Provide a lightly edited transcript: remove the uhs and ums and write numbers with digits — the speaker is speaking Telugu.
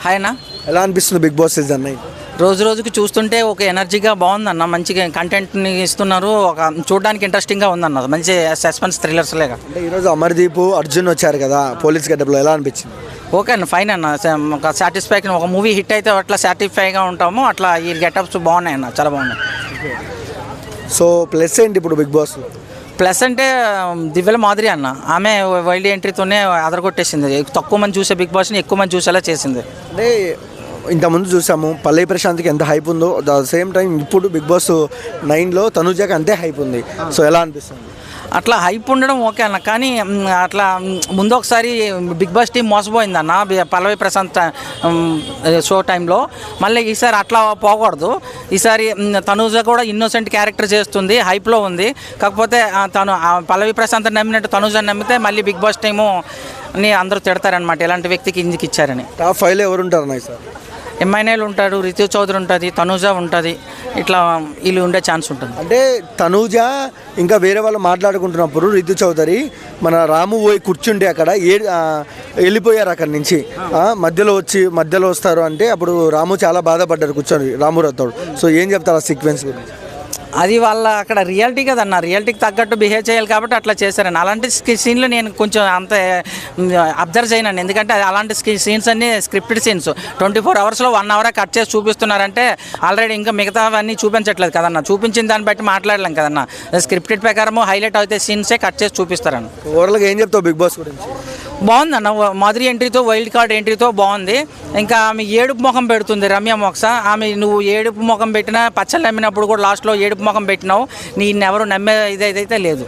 హాయ్ అన్న. ఎలా అనిపిస్తుంది బిగ్ బాస్ సీజన్ 9? రోజు రోజుకి చూస్తుంటే ఒక ఎనర్జీగా బాగుందన్న, మంచిగా కంటెంట్ని ఇస్తున్నారు, ఒక చూడడానికి ఇంట్రెస్టింగ్గా ఉందన్న, మంచి సస్పెన్స్ థ్రిల్లర్స్ లేక. అంటే ఈరోజు అమర్దీప్ అర్జున్ వచ్చారు కదా పోలీస్ గెటప్లో, ఎలా అనిపించింది? ఓకే అన్న, ఫైన్ అన్న, ఒక సాటిస్ఫాక్షన్. ఒక మూవీ హిట్ అయితే అట్లా సాటిస్ఫైగా ఉంటాము, అట్లా ఈ గెటప్స్ బాగున్నాయి అన్న, చాలా బాగున్నాయి. సో ప్లస్ ఏంటి ఇప్పుడు బిగ్ బాస్? ప్లస్ అంటే దివ్యల మాదిరి అన్న, ఆమె వైల్డ్ ఎంట్రీతోనే అదరగొట్టేసింది. తక్కువ మంది చూసే బిగ్ బాస్ని ఎక్కువ మంది చూసేలా చేసింది. అంటే ఇంతకుముందు చూసాము పల్లె ప్రశాంత్కి ఎంత హైప్ ఉందో, ద సేమ్ టైం ఇప్పుడు బిగ్ బాస్ 9లో తనుజాకి అంతే హైప్ ఉంది. సో ఎలా అనిపిస్తుంది? అట్లా హైప్ ఉండడం ఓకే అన్న, కానీ అట్లా ముందు ఒకసారి బిగ్ బాస్ టీం మోసపోయిందన్న పల్లవి ప్రశాంత్ షో టైంలో. మళ్ళీ ఈసారి అట్లా పోకూడదు. ఈసారి తనూజ కూడా ఇన్నోసెంట్ క్యారెక్టర్ చేస్తుంది, హైప్లో ఉంది. కాకపోతే తను పల్లవి ప్రశాంత్ నమ్మినట్టు తనూజని నమ్మితే మళ్ళీ బిగ్ బాస్ టీము అని అందరూ తిడతారనమాట, ఇలాంటి వ్యక్తికి ఇందుకు ఇచ్చారని. టాప్ 5లో ఎవరు ఉంటారు నాయ్ సార్? ఎంఐనైల్ ఉంటాడు, రితు చౌదరి ఉంటుంది, తనూజ ఉంటుంది, ఇట్లా వీళ్ళు ఉండే ఛాన్స్ ఉంటుంది. అంటే తనూజ ఇంకా వేరే వాళ్ళు మాట్లాడుకుంటున్నప్పుడు రితు చౌదరి మన రాము పోయి కూర్చుంటే అక్కడ వెళ్ళిపోయారు అక్కడి నుంచి, మధ్యలో వస్తారు అంటే అప్పుడు రాము చాలా బాధపడ్డారు కూర్చొని, రాము రాథోడ్. సో ఏం చెప్తారు ఆ సీక్వెన్స్ గురించి? అది వాళ్ళ అక్కడ రియాలిటీ కదన్న, రియాలిటీకి తగ్గట్టు బిహేవ్ చేయాలి కాబట్టి అట్లా చేశారని. అలాంటి సీన్లు నేను కొంచెం అంత అబ్జర్వ్ చేయనండి, ఎందుకంటే అలాంటి సీన్స్ అన్నీ స్క్రిప్టెడ్ సీన్స్. 24 అవర్స్లో 1 అవర్ కట్ చేసి చూపిస్తున్నారంటే ఆల్రెడీ ఇంకా మిగతావన్నీ చూపించట్లేదు కదన్న, చూపించిన దాన్ని బట్టి మాట్లాడలేం కదన్న. స్క్రిప్టెడ్ ప్రకారము హైలైట్ అయితే సీన్సే కట్ చేసి చూపిస్తారని. ఓవరాల్గా ఏం చెప్తావు బిగ్ బాస్ గురించి? బాగుందన్న, మాధురి ఎంట్రీతో, వైల్డ్ కార్డ్ ఎంట్రీతో బాగుంది. ఇంకా ఆమె ఏడుపు ముఖం పెడుతుంది రమ్య మోక్స. ఆమె నువ్వు ఏడుపు ముఖం పెట్టినా, పచ్చళ్ళు నమ్మినప్పుడు కూడా లాస్ట్లో ఏడుపు ముఖం పెట్టినావు, ఎవరు నమ్మే ఇదైతే లేదు.